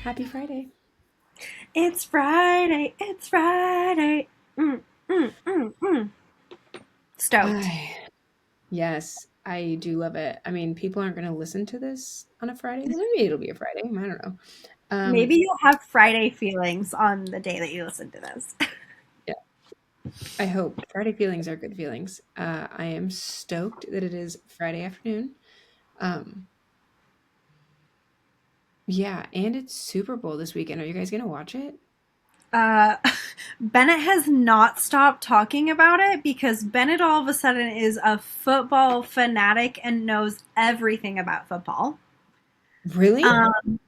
Happy Friday. It's Friday. It's Friday. Mm, mm. Stoked. Hi. Yes, I do love it. I mean, people aren't going to listen to this on a Friday. Well, maybe it'll be a Friday. I don't know. Maybe Um, you'll have Friday feelings on the day that you listen to this. yeah, I hope Friday feelings are good feelings. I am stoked that it is Friday afternoon. Um, yeah, and it's Super Bowl this weekend. Are you guys going to watch it? Uh, Bennett has not stopped talking about it because Bennett all of a sudden is a football fanatic and knows everything about football. Really? Um,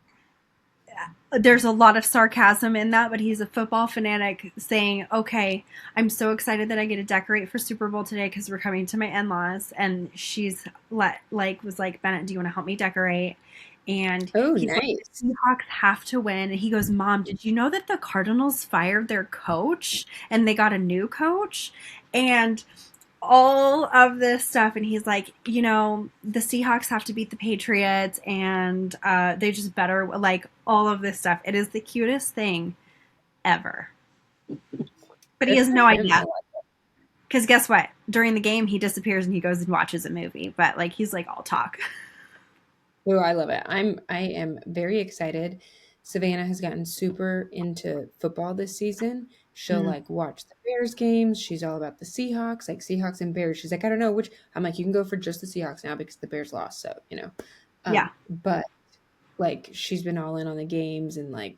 there's a lot of sarcasm in that, but he's a football fanatic saying, okay, I'm so excited that I get to decorate for Super Bowl today because we're coming to my in-laws. And she's was like, Bennett, do you want to help me decorate? And Oh, he's like, nice. the Seahawks have to win. And he goes, Mom, did you know that the Cardinals fired their coach and they got a new coach? And all of this stuff, and he's like, the Seahawks have to beat the Patriots, and they just better, like, all of this stuff. It is the cutest thing ever, but he Good has for no him. idea because guess what? During the game, he disappears and he goes and watches a movie, but like he's like all talk. Oh, I love it. I am very excited. Savannah has gotten super into football this season. She'll Mm, like watch the Bears games. She's all about the Seahawks, like Seahawks and Bears. She's like, I don't know which. I'm like, you can go for just the Seahawks now because the Bears lost. So. yeah, But like she's been all in on the games and like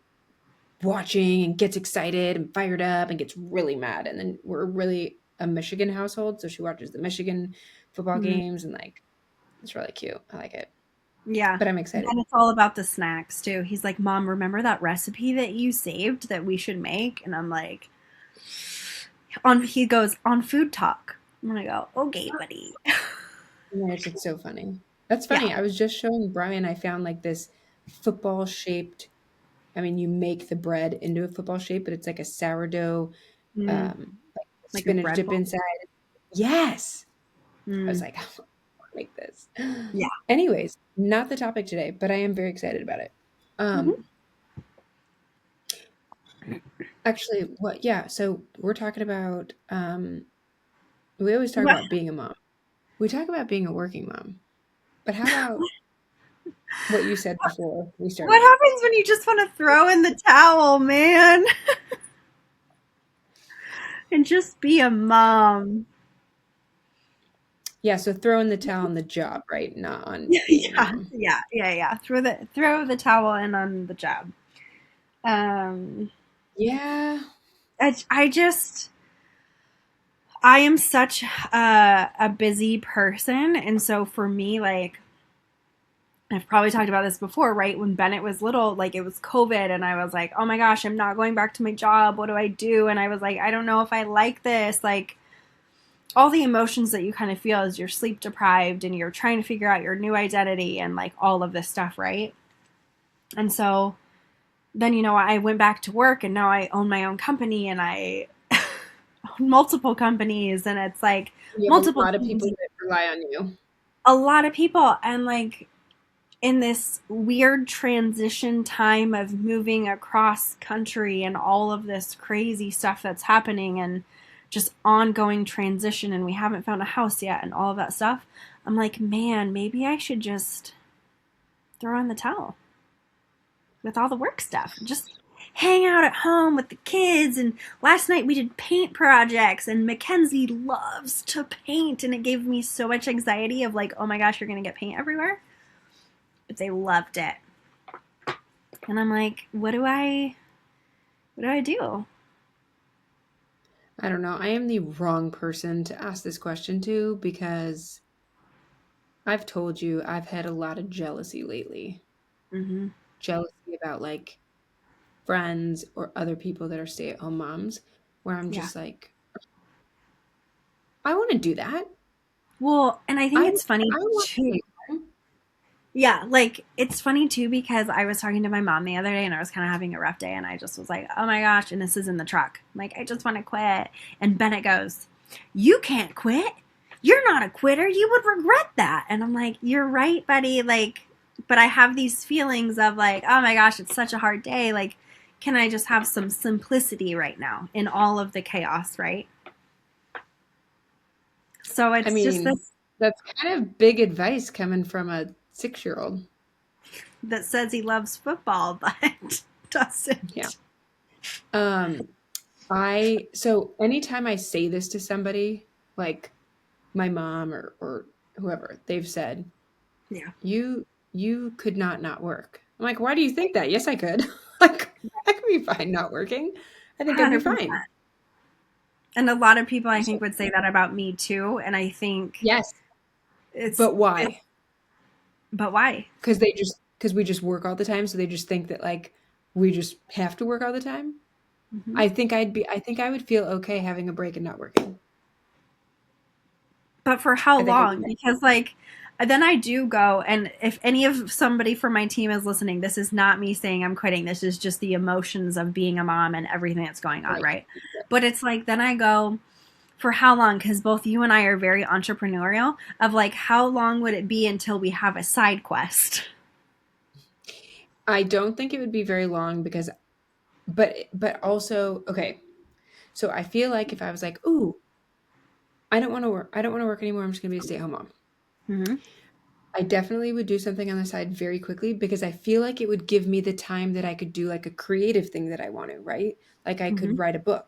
watching and gets excited and fired up and gets really mad. And then we're really a Michigan household, so she watches the Michigan football mm, games and like it's really cute. I like it. yeah. But I'm And excited. it's all about the snacks too. He's like, Mom, remember that recipe that you saved that we should make? And I'm like, he goes on food talk. I'm gonna go, okay, buddy. It's so funny. That's Yeah. funny. I was just showing Brian, I found like this football shaped, I mean, you make the bread into a football shape, but it's like a sourdough, Mm, like like a spinach bread dip bowl. inside. Yes. I was Mm, like, I want to make this. yeah. Anyways, not the topic today, but I am very excited about it. Mhm. Um, actually, yeah, so we're talking about, we always talk What about being a mom. We talk about being a working mom, but how about what you said before we what started? happens when you just want to throw in the towel, man, and just be a mom? Yeah, so throw in the towel on the job, right? Not on being a Yeah, mom. yeah. Throw the towel in on the job. Um, Yeah. I just I am such a busy person, and so for me, like I've probably talked about this before, right? When Bennett was little, like it was COVID, and I was like, oh my gosh, I'm not going back to my job. What do I do? And I was like, I don't know if I like this. Like, all the emotions that you kind of feel as you're sleep deprived and you're trying to figure out your new identity and like all of this stuff, right? And so then, I went back to work and now I own my own company and I own multiple companies and it's like You have a multiple lot of teams, people that rely on you. a lot of people. And like in this weird transition time of moving across country and all of this crazy stuff that's happening and just ongoing transition and we haven't found a house yet and all of that stuff. I'm like, man, maybe I should just throw in the towel with all the work stuff. Just hang out at home with the kids. And last night we did paint projects, and Mackenzie loves to paint, and it gave me so much anxiety of like, oh my gosh, you're gonna get paint everywhere. But they loved it. And I'm like, what do I do? I don't know. I am the wrong person to ask this question to because I've told you I've had a lot of jealousy lately. Mm-hmm. Jealousy about like friends or other people that are stay-at-home moms where I'm Yeah. just like, I want to do that. Well, and I think I it's funny I want to too. be home. Yeah, like it's funny too because I was talking to my mom the other day and I was kind of having a rough day and I just was like, oh my gosh, and this is in the truck. I'm like, I just want to quit. And Bennett goes, you can't quit. You're not a quitter. You would regret that. And I'm like, you're right, buddy. Like, but I have these feelings of like, oh my gosh, it's such a hard day. Like, can I just have some simplicity right now in all of the chaos, right? So I it's just mean, this that's kind of big advice coming from a 6-year-old. that says he loves football, but Yeah. doesn't. Um, so anytime I say this to somebody, like my mom or whoever, they've said, Yeah. you could not work. I'm like, why do you think that? Yes, I could. Like, I could be fine not working. I think I'd be 100%. fine. And a lot of people I So, think would say that about me too. And I think yes, it's, but it's why? but why? Because we just work all the time, so they just think that like we just have to work all the time. Hmm. I think I would feel okay having a break and not working. But for how I think I'd be long? Because like then I do go, and if any of somebody from my team is listening, this is not me saying I'm quitting. This is just the emotions of being a mom and everything that's going on, right. right? But it's like then I go for how long? Because both you and I are very entrepreneurial. Of like how long would it be until we have a side quest? I don't think it would be very long because but also okay. So I feel like if I was like, "Ooh, I don't want to work anymore. I'm just going to be a stay-at-home mom." Mm-hmm. I definitely would do something on the side very quickly because I feel like it would give me the time that I could do like a creative thing that I want to, right? Like I Mm-hmm. could write a book.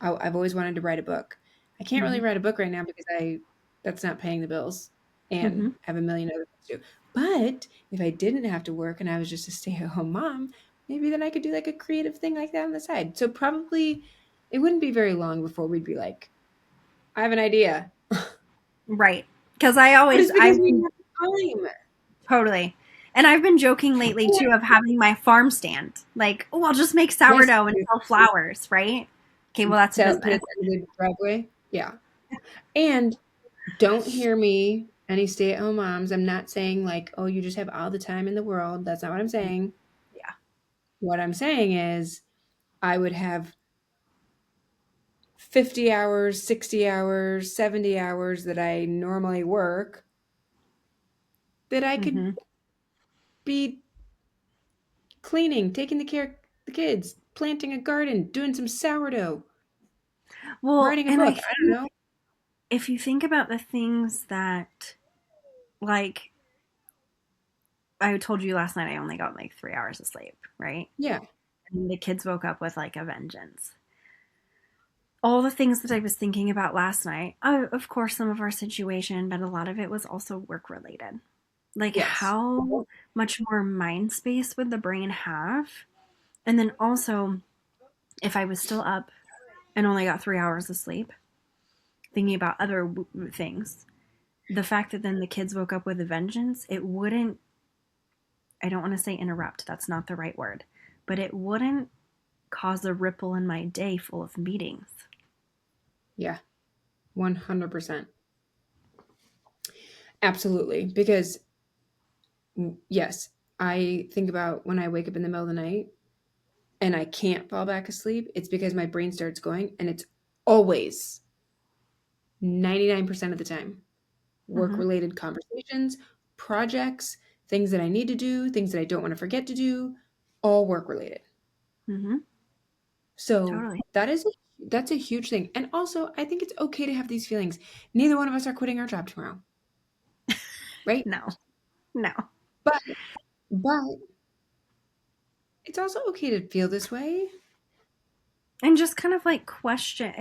I've always wanted to write a book. I can't Mm-hmm. really write a book right now because I that's not paying the bills Mm-hmm. and have a million other things to do. But if I didn't have to work and I was just a stay-at-home mom, maybe then I could do like a creative thing like that on the side. So probably it wouldn't be very long before we'd be like, I have an idea. Right. Because But it's because I've we been have time. totally. And I've been joking lately Yeah. too of having my farm stand. Like, oh, I'll just make Yes. sourdough and sell flowers, right? Okay, well, that's a Sell put it business. at the end of the driveway. Yeah. And don't hear me, any stay-at-home moms. I'm not saying like, oh, you just have all the time in the world. That's not what I'm saying. Yeah. What I'm saying is I would have 50 hours, 60 hours, 70 hours that I normally work that I could Mm-hmm. be cleaning, taking the care of the kids, planting a garden, doing some sourdough, Well, writing a and I book. I don't think know. if you think about the things that, like, I told you last night, I only got like 3 hours of sleep, right? Yeah. And the kids woke up with like a vengeance. All the things that I was thinking about last night, of course, some of our situation, but a lot of it was also work related. Like, Yes. how much more mind space would the brain have? And then also, if I was still up and only got 3 hours of sleep, thinking about other things, the fact that then the kids woke up with a vengeance, it wouldn't, I don't want to say interrupt, that's not the right word, but it wouldn't cause a ripple in my day full of meetings. Yeah. 100%. Absolutely. Because yes, I think about when I wake up in the middle of the night and I can't fall back asleep, it's because my brain starts going and it's always 99% of the time work Mm-hmm. related conversations, projects, things that I need to do, things that I don't want to forget to do, all work related. Mm-hmm. So Totally. that's a huge thing. And also, I think it's okay to have these feelings. Neither one of us are quitting our job tomorrow, right? No, no. But but it's also okay to feel this way. And just kind of like question,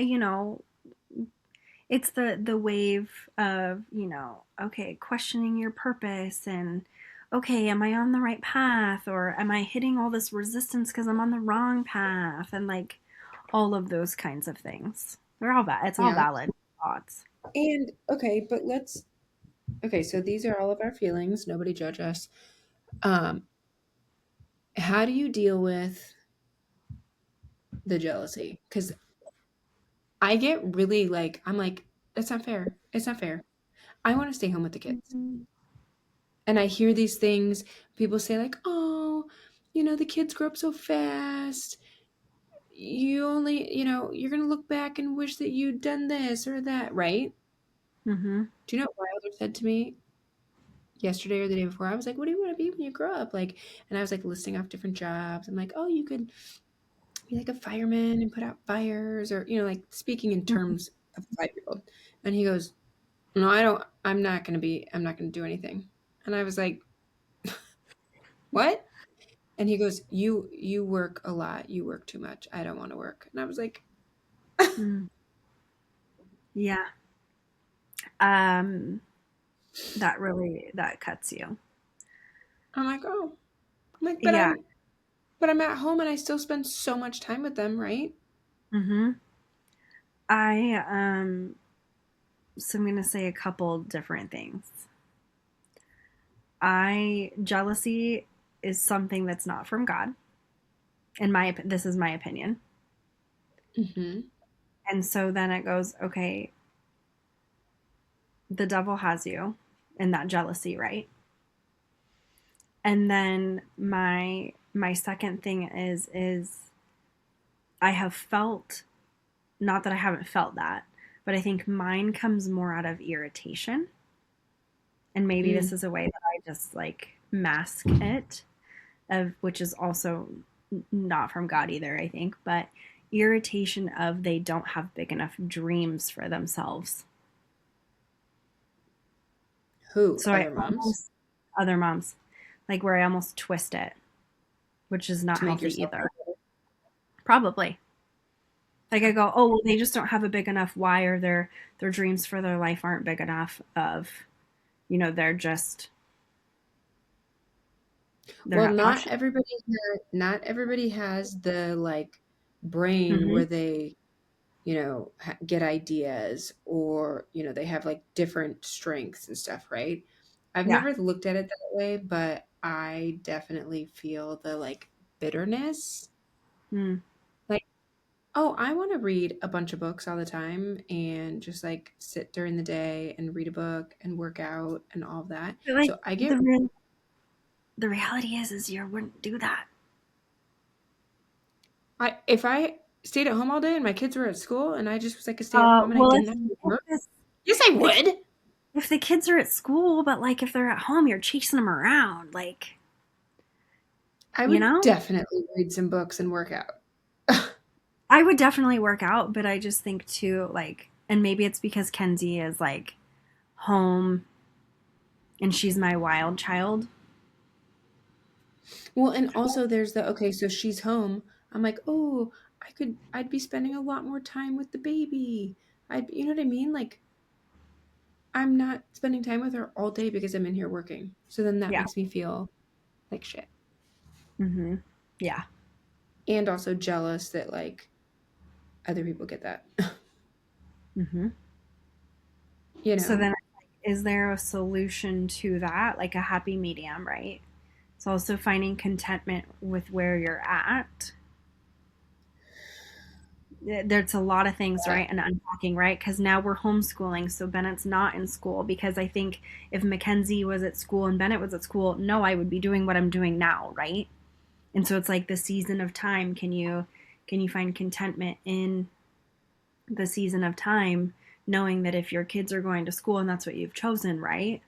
it's the wave of, okay, questioning your purpose and okay, am I on the right path or am I hitting all this resistance because I'm on the wrong path and like all of those kinds of things. They're all it's all Yeah. valid thoughts. And okay, but okay, so these are all of our feelings. Nobody judge us. Um, how do you deal with the jealousy? Because I get really like, I'm like, that's not fair. It's not fair. I want to stay home with the kids. And I hear these things. People say, like, oh, the kids grow up so fast. You only, you're going to look back and wish that you'd done this or that, right? Mm-hmm. Do you know what Wilder said to me? yesterday or the day before. I was like, "What do you want to be when you grow up?" Like, and I was like listing off different jobs. I'm like, "Oh, you could be like a fireman and put out fires," or like speaking in terms of a 5-year-old. And he goes, "No, I don't. I'm not gonna do anything." And I was like, "What?" And he goes, "You work a lot. You work too much. I don't want to work." And I was like, Mm. Yeah. Um, that really that cuts you. I'm like, "Oh." I'm like, Yeah. but I'm at home and I still spend so much time with them, right? Mm-hmm. I so I'm gonna say a couple different things. I jealousy is something that's not from God. This is my opinion. Mhm. And so then it goes, okay, the devil has you in that jealousy, right? And then my second thing is I have felt, not that I haven't felt that, but I think mine comes more out of irritation. And maybe this Mm. is a way that I just like mask it, of which is also not from God either, I think, but irritation of they don't have big enough dreams for themselves. Who? So I Other moms? almost, other moms, like where I almost twist it, which is not To make healthy yourself either. feel better? Probably. Like I go, oh, well, they just don't have a big enough why, or their dreams for their life aren't big enough of, they're just they're Well, not passionate. not everybody has the like brain Mm-hmm. where they, get ideas, or, they have like different strengths and stuff, right? I've Yeah. never looked at it that way, but I definitely feel the like bitterness. Mm. Like, oh, I want to read a bunch of books all the time and just like sit during the day and read a book and work out and all of that. But like So I get, the reality is you wouldn't do that. if I stayed at home all day and my kids were at school and I just was like a stay at home mom and I Well, didn't have to work, yes, I the would. if the kids are at school, but like if they're at home, you're chasing them around, like I you would know. definitely read some books and work out. I would definitely work out, but I just think too, like, and maybe it's because Kenzie is like home and she's my wild child. Well, and also there's the okay, so she's home. I'm like, oh, I'd be spending a lot more time with the baby. You know what I mean? Like, I'm not spending time with her all day because I'm in here working. So then that Yeah. makes me feel like shit. Mm-hmm. Yeah. And also jealous that like other people get that. Mm-hmm. you So know? then, is there a solution to that, like a happy medium, right? It's also finding contentment with where you're at. There's a lot of things, Uh, right? And unpacking, right? Because now we're homeschooling, so Bennett's not in school. Because I think if Mackenzie was at school and Bennett was at school, no, I would be doing what I'm doing now, right? And so it's like the season of time. Can you find contentment in the season of time, knowing that if your kids are going to school and that's what you've chosen, right?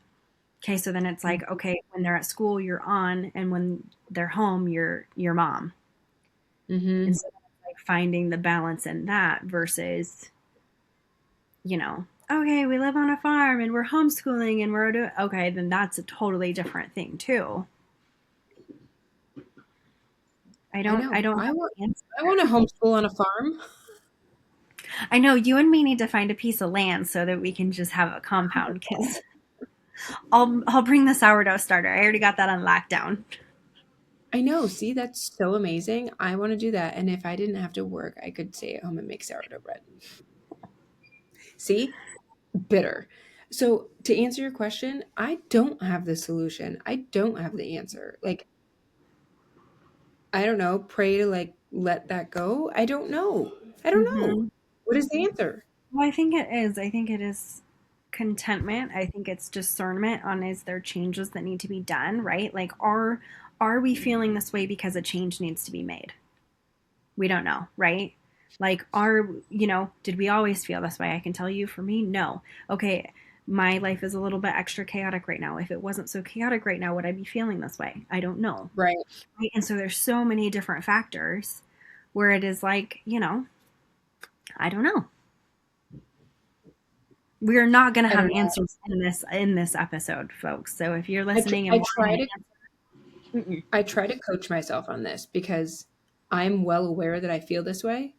Okay, so then it's like, okay, when they're at school, you're on, and when they're home, you're your mom. And mm-hmm. so it's like finding the balance in that versus, okay, we live on a farm and we're homeschooling and we're doing okay, then that's a totally different thing too. I I don't I know. don't have the answer. I want to homeschool on a farm. I know you and me need to find a piece of land so that we can just have a compound because I'll bring the sourdough starter. I already got that on lockdown. I know. See, that's so amazing. I want to do that. And if I didn't have to work, I could stay at home and make sourdough bread. See, bitter. So, to answer your question, I don't have the solution. I don't have the answer. Like, I don't know, pray to like let that go. I don't know. I don't know. Mm-hmm. What is the answer? Well, I think it is. I think it is contentment. I think it's discernment on is there changes that need to be done, right? Like are we feeling this way because a change needs to be made? We don't know, right? Like did we always feel this way? I can tell you for me, no. Okay, my life is a little bit extra chaotic right now. If it wasn't so chaotic right now, would I be feeling this way? I don't know. Right. Right? And so there's so many different factors where it is like, I don't know. We're not going to I have don't know. answers in this episode, folks. So if you're I, tr- listening and I wanting try an to answer, mm-mm. I try to coach myself on this because I'm well aware that I feel this way,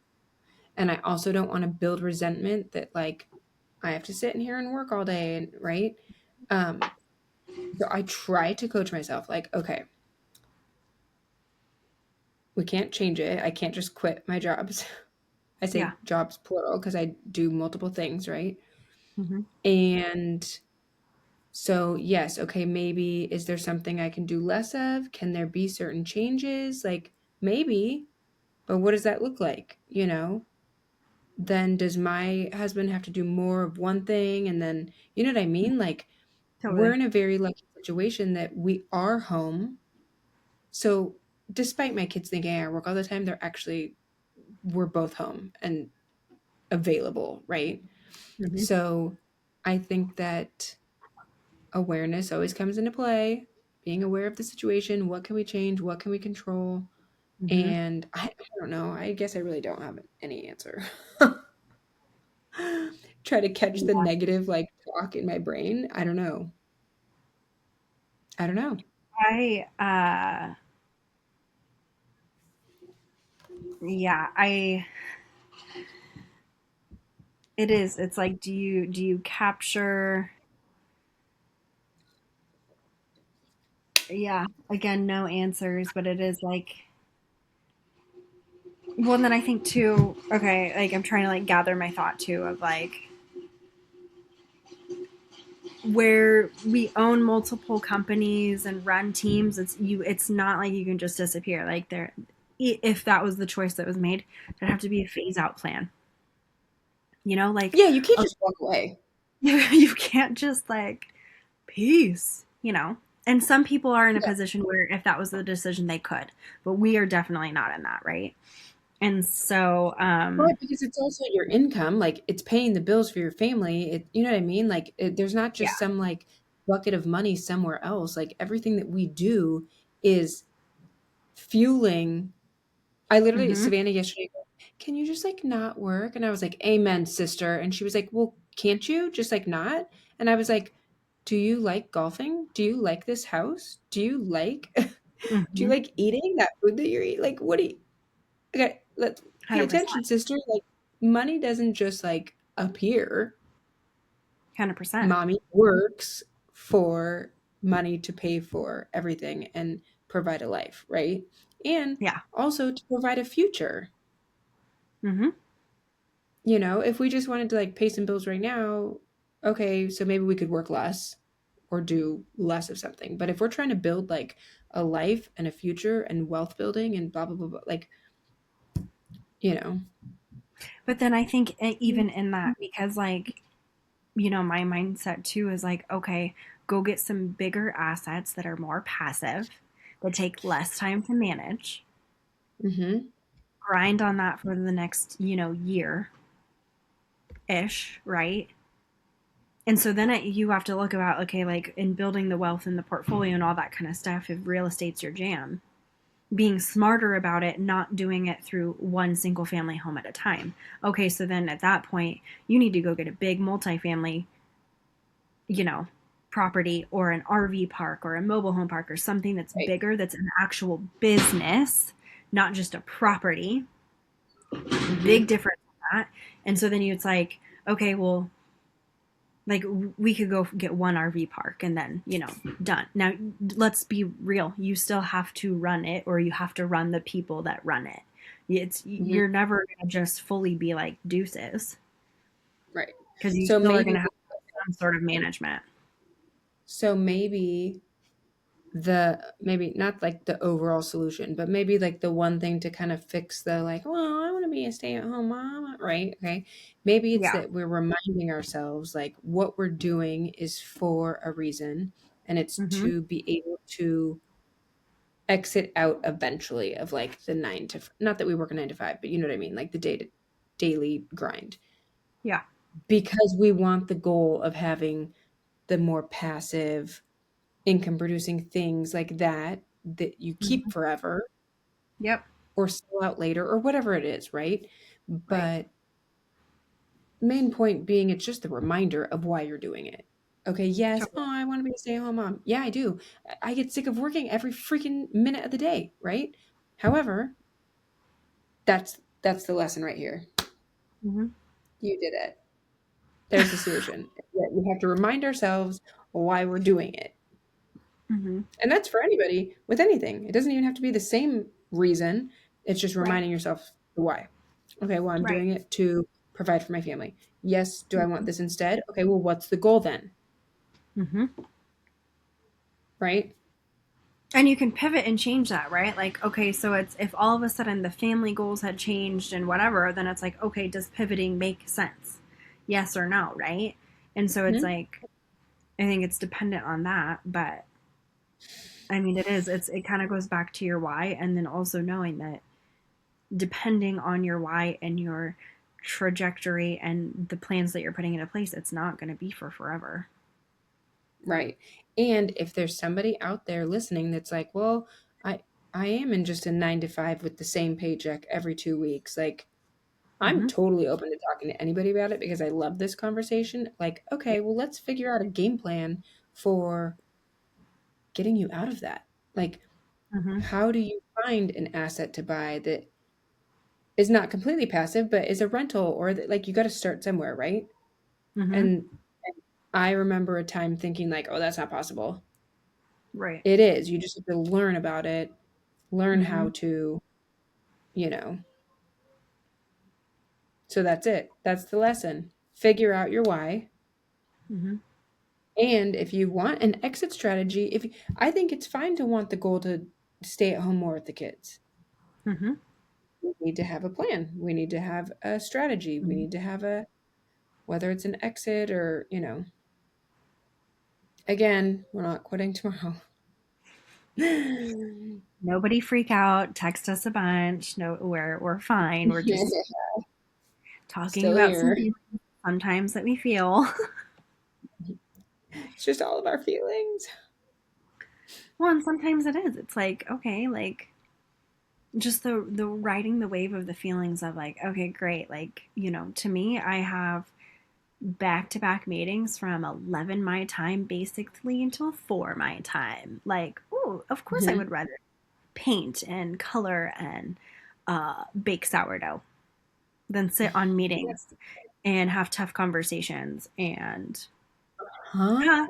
and I also don't want to build resentment that like I have to sit in here and work all day, and right. Um, so I try to coach myself like, okay, we can't change it. I can't just quit my jobs. I Yeah. say jobs plural because I do multiple things, right? Mm-hmm. And so, yes, okay, maybe is there something I can do less of? Can there be certain changes? Like, maybe, but what does that look like? Then does my husband have to do more of one thing? And then, you know what I mean? Like, we're Totally. in a very lucky situation that we are home. So, despite my kids thinking I work all the time, we're both home and available, right? Mm-hmm. So, I think that awareness always comes into play, being aware of the situation. What can we change? What can we control? Mm-hmm. And I don't know. I guess I really don't have any answer. Try to catch the Yeah. negative like talk in my brain. I don't know. I don't know. Yeah, it is. It's like, do you capture, yeah, again, no answers, but it is like, well, and then I think too, okay, like I'm trying to like gather my thought too of like where we own multiple companies and run teams, it's not like you can just disappear. Like there, if that was the choice that was made, there'd have to be a phase out plan. Like Yeah, you can't okay, just walk away. you can't just like peace. And some people are in a Yeah. position where if that was the decision they could, but we are definitely not in that, right? And so Right, because it's also your income, like it's paying the bills for your family. You know what I mean? Like there's not yeah. just some like bucket of money somewhere else. Like everything that we do is fueling. I literally, Mhm. Savannah yesterday, goes, can you just like not work? And I was like, Amen, sister. And she was like, well, can't you just like not? And I was like, do you like golfing? Do you like this house? Do you like, do you Mhm. like eating that food that you're eating? Like, what do you, okay, let's pay 100%. attention, sister. Like, money doesn't just like appear. 100%. Mommy works for money to pay for everything and provide a life, right? And Yeah. also to provide a future. Mhm. If we just wanted to like pay some bills right now, okay, so maybe we could work less or do less of something. But if we're trying to build like a life and a future and wealth building and blah blah blah, blah like, you know. But then I think even in that, because like, my mindset too is like, okay, go get some bigger assets that are more passive, that take less time to manage, Mhm. grind on that for the next, year ish, right? And so then you have to look about, okay, like in building the wealth in the portfolio and all that kind of stuff, if real estate's your jam, being smarter about it, not doing it through one single family home at a time. Okay, so then at that point, you need to go get a big multifamily, you know, property or an RV park or a mobile home park or something that's Right. bigger, that's an actual business, not just a property. Big Mhm. difference in that. And so then it's like, okay, well, like we could go get one RV park and then, done. Now, let's be real. You still have to run it, or you have to run the people that run it. Mhm. You're never going to just fully be like deuces, Right. because you So still are going maybe to have some sort of management. so maybe maybe not like the overall solution, but maybe like the one thing to kind of fix the like, well, I want to be a stay-at-home mom, right? Okay. Maybe it's Yeah. that we're reminding ourselves like what we're doing is for a reason, and it's Hmm. to be able to exit out eventually of like the not that we work a 9 to 5, but you know what I mean, like the daily grind, Yeah. because we want the goal of having the more passive income producing things like that that you keep Mhm. forever Yep. or sell out later or whatever it is, right? Right. But main point being it's just a reminder of why you're doing it. Okay, yes, oh, Totally. I want to be a stay-at-home mom. Yeah, I do. I get sick of working every freaking minute of the day, right? However, that's the lesson right here. Mhm. You did it. There's the solution. That we have to remind ourselves why we're doing it. Mhm. And that's for anybody with anything. It doesn't even have to be the same reason. It's just Right. reminding yourself the why. Okay, well, I'm Right. doing it to provide for my family. Yes, do I want Mhm. this instead? Okay, well, what's the goal then? Mhm. Right? And you can pivot and change that, right? Like, okay, so it's if all of a sudden the family goals had changed and whatever, then it's like, okay, does pivoting make sense? Yes or no, right? And so it's Mhm. like, I think it's dependent on that, but I mean, it kind of goes back to your why, and then also knowing that depending on your why and your trajectory and the plans that you're putting into place, it's not going to be for forever. Right. And if there's somebody out there listening that's like, well, I I am in just a 9 to 5 with the same paycheck every 2 weeks. Like, I'm Mm-hmm. totally open to talking to anybody about it because I love this conversation. Like, Yeah. okay, well, let's figure out a game plan for getting you out of that. Like, Mm-hmm. how do you find an asset to buy that is not completely passive, but is a rental or that, like, you got to start somewhere, right? Mm-hmm. And I remember a time thinking like, oh, that's not possible. Right. It is. You just have to learn about it, learn Mm-hmm. how to, you know. So that's it. That's the lesson. Figure out your why. Mm-hmm. And if you want an exit strategy, if I think it's fine to want the goal to stay at home more with the kids. Mm-hmm. We need to have a plan. We need to have a strategy. We Mm-hmm. need to have a whether it's an exit or, again, we're not quitting tomorrow. Nobody freak out. Text us a bunch. No, we're fine. We're just talking Still about some here. feelings sometimes that we feel. It's just all of our feelings. Well, and sometimes it is. It's like, okay, like just the riding the wave of the feelings of like, okay, great. Like, to me, I have back to back meetings from 11 my time basically until 4 my time. Like, oh, of course I Mhm. would rather paint and color and bake sourdough than sit on Yeah. meetings and have tough conversations and Huh? huh.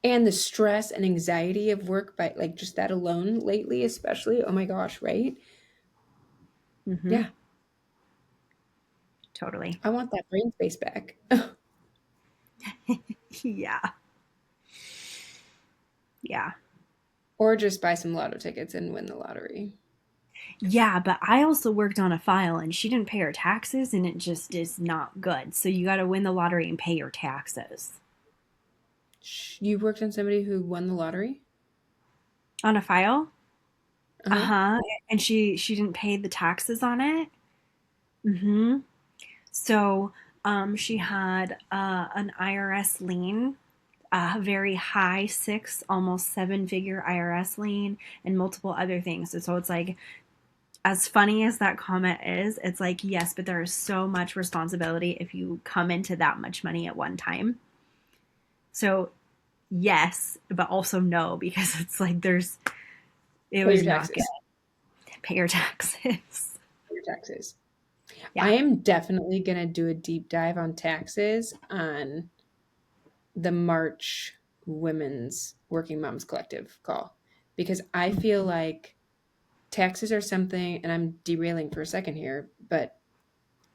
And the stress and anxiety of work by like just that alone lately, especially. Oh my gosh, right? Mm-hmm. Yeah. Totally. I want that brain space back. Yeah. Yeah. Or just buy some lotto tickets and win the lottery. Yeah, but I also worked on a file and she didn't pay her taxes and it just is not good. So you got to win the lottery and pay your taxes. You worked on somebody who won the lottery? On a file? Uh-huh. Uh-huh. And she didn't pay the taxes on it. Mhm. So, she had an IRS lien, a very high 6, almost 7-figure IRS lien and multiple other things. So it's like as funny as that comment is, it's like, yes, but there is so much responsibility if you come into that much money at one time. So, yes, but also no, because it's like it Pay was your not good. taxes. Pay your taxes. Pay your taxes. I Yeah. am definitely gonna do a deep dive on taxes on the March Women's Working Moms Collective call because I feel like taxes are something, and I'm derailing for a second here, but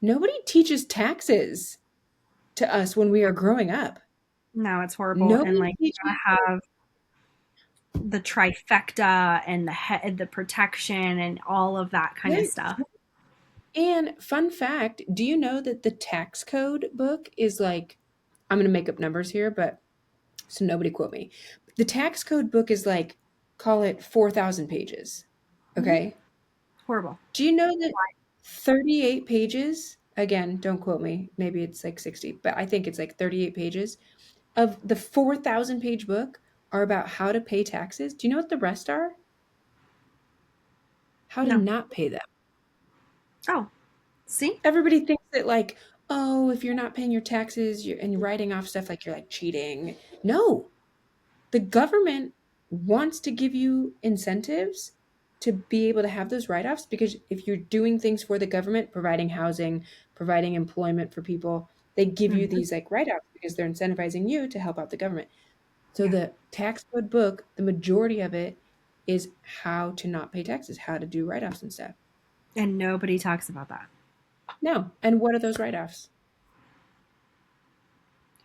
nobody teaches taxes to us when we are growing up. No, it's horrible. And Nobody like, you teaches. gotta have the trifecta and the protection and all of that kind of Right. stuff. And fun fact, do you know that the tax code book is like, I'm going to make up numbers here, but so nobody quote me. The tax code book is like, call it 4,000 pages. Mm-hmm. Okay. Horrible. Do you know that 38 pages Again, don't quote me. Maybe it's like 60, but I think it's like 38 pages of the 4,000 page book are about how to pay taxes. Do you know what the rest are? How to No. not pay them. Oh, see? Everybody thinks that like, oh, if you're not paying your taxes and you're writing off stuff like you're like cheating. No, the government wants to give you incentives to be able to have those write-offs because if you're doing things for the government, providing housing, providing employment for people, they give you Hmm. these like write-offs because they're incentivizing you to help out the government. So Yeah. the tax code book, the majority of it is how to not pay taxes, how to do write-offs and stuff. And nobody talks about that. No. And what are those write-offs?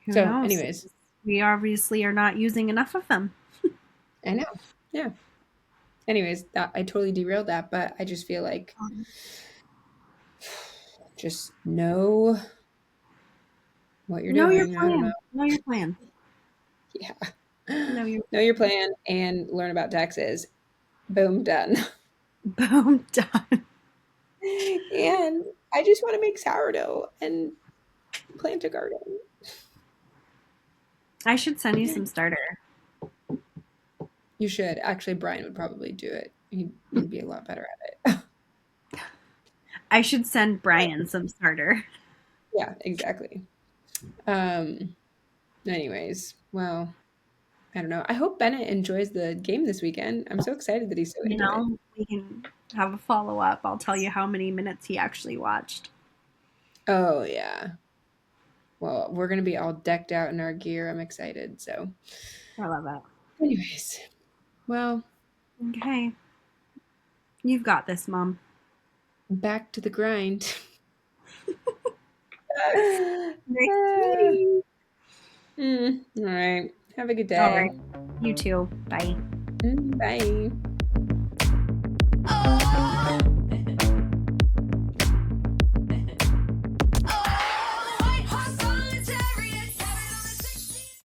Who So, knows? anyways, We obviously are not using enough of them. I know. Yeah. Anyways, that I totally derailed that, but I just feel like just know what you're Know your doing. I don't know. plan. Know your plan. Yeah. Know your Know your plan and learn about taxes. Boom, done. boom done. And I just want to make sourdough and plant a garden. I should send you some starter. You should. Actually, Brian would probably do it. He'd be a lot better at it. I should send Brian some starter. Yeah, exactly. Um, anyways, well, I don't know. I hope Bennett enjoys the game this weekend. I'm so excited that he's so You into it. know, we can have a follow up. I'll tell you how many minutes he actually watched. Oh, yeah. Well, we're gonna be all decked out in our gear. I'm excited. So, I love it. anyways, well, Okay. You've got this, Mom. back to the grind. Nice meeting. All right. Have a good All right. day. You too. Bye. Bye.